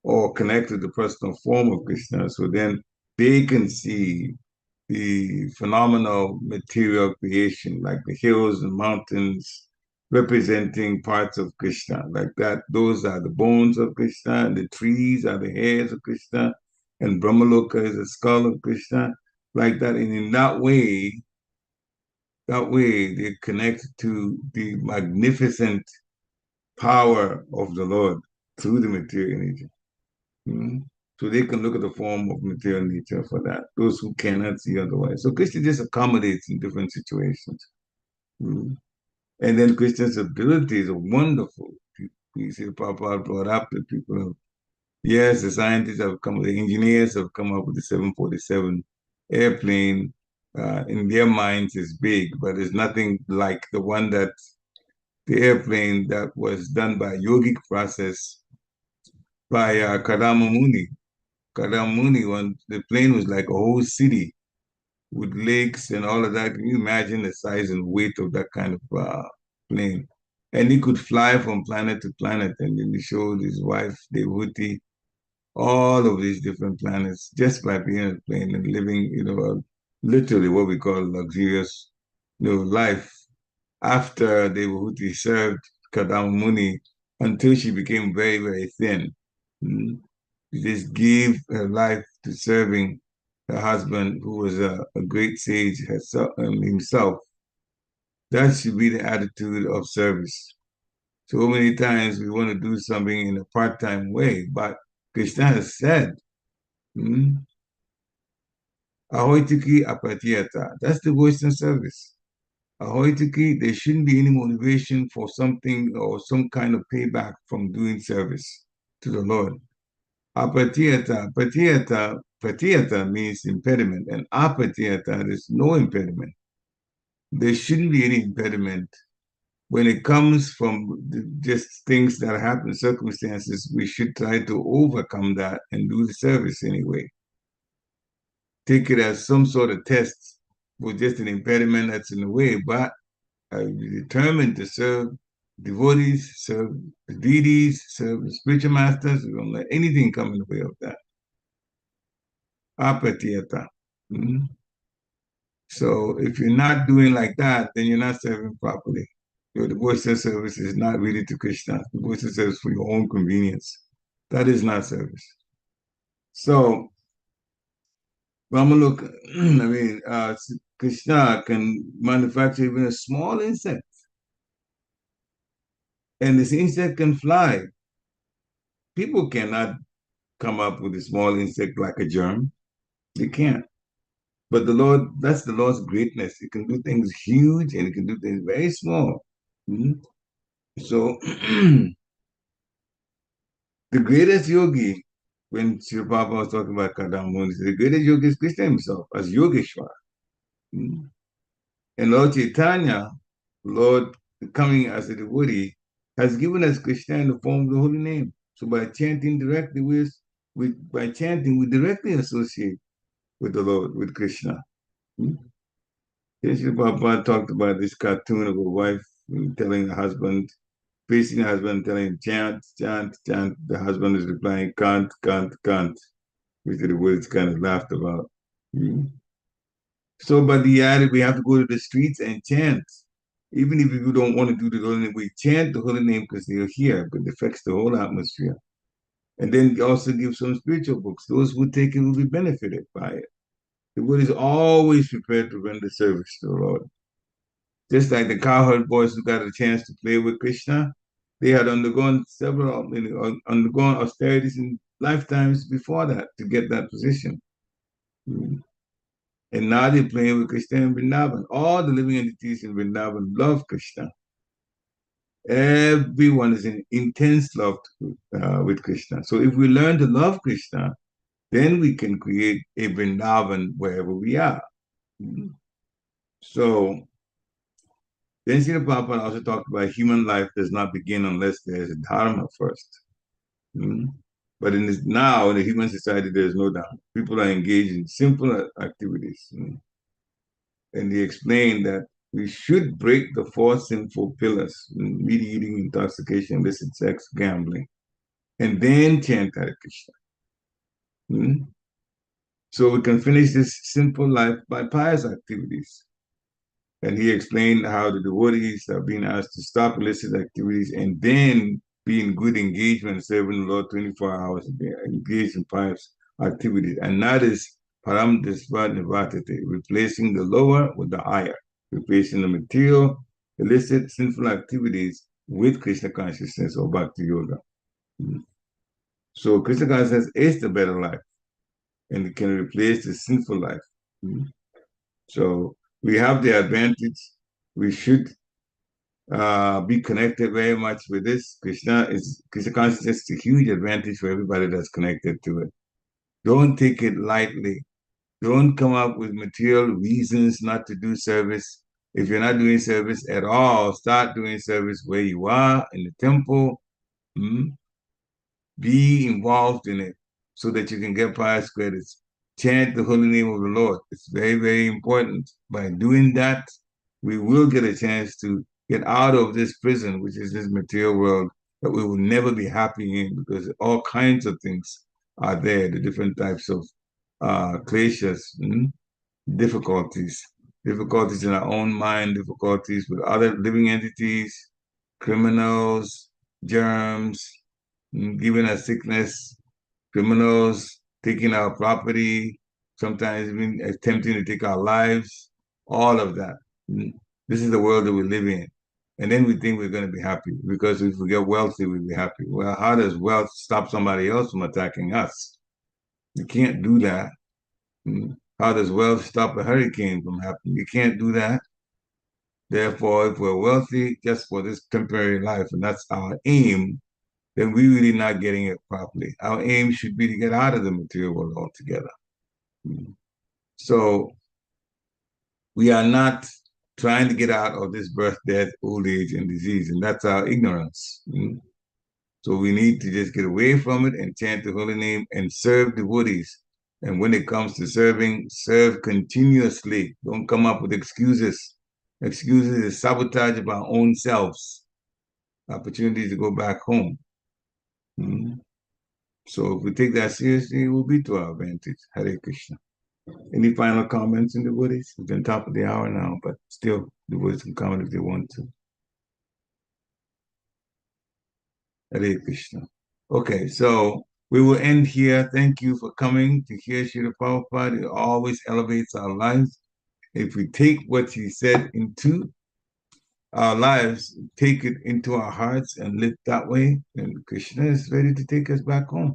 or connect with the personal form of Krishna. So then they can see the phenomenal material creation, like the hills and mountains representing parts of Krishna, like that. Those are the bones of Krishna, and the trees are the hairs of Krishna, and Brahmaloka is the skull of Krishna, like that. And in that way, they're connected to the magnificent power of the Lord through the material nature. Mhm. So they can look at the form of material nature for that, those who cannot see otherwise. So Krishna just accommodates in different situations. Mhm. And then Krishna's abilities are wonderful. You see, the Prabhupada brought up that people have, yes, the scientists have come, the engineers have come up with the 747 airplane. In their minds is big, but it's nothing like the airplane that was done by yogic process by Kadama Muni. Kadama Muni, when the plane was like a whole city with lakes and all of that. Can you imagine the size and weight of that kind of plane? And he could fly from planet to planet. And then he showed his wife, Devuti, all of these different planets just by being on a plane and living, literally what we call luxurious, life after Devahuti served Kadama Muni until she became very, very thin. Mm. She just gave her life to serving her husband, who was a great sage himself. That should be the attitude of service. So many times we want to do something in a part-time way, but Krishna has said, ahoitiki apatiyata. That's devotion service. Ahoitiki, there shouldn't be any motivation for something or some kind of payback from doing service to the Lord. Apatiyata, patiyata means impediment, and apatiyata, there's no impediment. There shouldn't be any impediment. When it comes from just things that happen, circumstances, we should try to overcome that and do the service anyway. Take it as some sort of test for just an impediment that's in the way, but be determined to serve devotees, serve the deities, serve the spiritual masters. We don't let anything come in the way of that. Apatiyata. Mm-hmm. So if you're not doing like that, then you're not serving properly. Your devotional service is not really to Krishna. Devotional service for your own convenience. That is not service. So, Brahmaloka, Krishna can manufacture even a small insect. And this insect can fly. People cannot come up with a small insect like a germ. They can't. But the Lord, that's the Lord's greatness. He can do things huge and he can do things very small. Mm-hmm. So the greatest yogi, when Srila Prabhupada was talking about Kadamuni, the greatest yogi is Krishna himself as Yogeshwar. Mm-hmm. And Lord Chaitanya, Lord coming as a devotee, has given us Krishna in the form of the holy name. So by chanting directly by chanting, we directly associate with the Lord, with Krishna. Mm-hmm. Srila Prabhupada talked about this cartoon of a wife telling the husband, facing the husband, telling him, chant, chant, chant. The husband is replying, can't, can't, can't, which the words kind of laughed about. Mm-hmm. So, but the added, we have to go to the streets and chant. Even if you don't want to do the holy name, we chant the holy name because they're here, because it affects the whole atmosphere. And then also give some spiritual books. Those who take it will be benefited by it. The word is always prepared to render service to the Lord. Just like the cowherd boys who got a chance to play with Krishna, they had undergone austerities in lifetimes before that to get that position. And now they're playing with Krishna in Vrindavan. All the living entities in Vrindavan love Krishna. Everyone is in intense love with Krishna. So if we learn to love Krishna, then we can create a Vrindavan wherever we are. So then Srila Prabhupada also talked about human life does not begin unless there is a dharma first. But now in the human society, there's no doubt. People are engaged in simple activities. And they explain that we should break the four sinful pillars: meat eating, intoxication, illicit sex, gambling, and then chant Hare Krishna. So we can finish this simple life by pious activities. And he explained how the devotees are being asked to stop illicit activities and then be in good engagement, serving the Lord 24 hours a day, engaged in pious activities. And that is param nivatite, replacing the lower with the higher, replacing the material, illicit, sinful activities with Krishna consciousness or bhakti yoga. So Krishna consciousness is the better life, and it can replace the sinful life. So we have the advantage. We should be connected very much with this. Krishna consciousness is a huge advantage for everybody that's connected to it. Don't take it lightly. Don't come up with material reasons not to do service. If you're not doing service at all, start doing service where you are in the temple. Be involved in it so that you can get pious credits. Chant the holy name of the Lord. It's very, very important. By doing that, we will get a chance to get out of this prison, which is this material world that we will never be happy in, because all kinds of things are there, the different types of kleshas, difficulties in our own mind, difficulties with other living entities, criminals, germs, giving us sickness, criminals taking our property, sometimes even attempting to take our lives, all of that. This is the world that we live in. And then we think we're going to be happy because if we get wealthy, we'll be happy. Well, how does wealth stop somebody else from attacking us? You can't do that. How does wealth stop a hurricane from happening? You can't do that. Therefore, if we're wealthy just for this temporary life, and that's our aim, then we're really not getting it properly. Our aim should be to get out of the material world altogether. So we are not trying to get out of this birth, death, old age, and disease, and that's our ignorance. So we need to just get away from it and chant the holy name and serve devotees. And when it comes to serving, serve continuously. Don't come up with excuses. Excuses is sabotage of our own selves. Opportunities to go back home. So if we take that seriously, it will be to our advantage. Hare Krishna. Any final comments in the devotees? It's on top of the hour now, but still, the devotees can comment if they want to. Hare Krishna. Okay, so we will end here. Thank you for coming to hear Srila Prabhupada. It always elevates our lives. If we take what he said into our lives, take it into our hearts and live that way, then Krishna is ready to take us back home.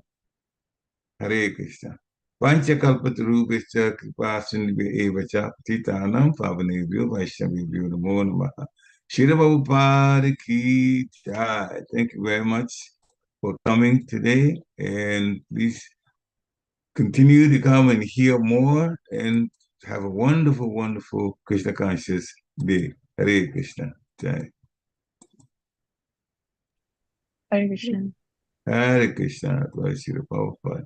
Hare Krishna. Panchakalpatarubhascha kripasindhve evacha patitanam pavanebhyo vaishnavebhyo namo namaha. Srila Prabhupada ki jai. Thank you very much for coming today, and please continue to come and hear more and have a wonderful, wonderful Krishna conscious day. Hare Krishna. Jai. Hare Krishna. Hare Krishna. Glory to Prabhupada.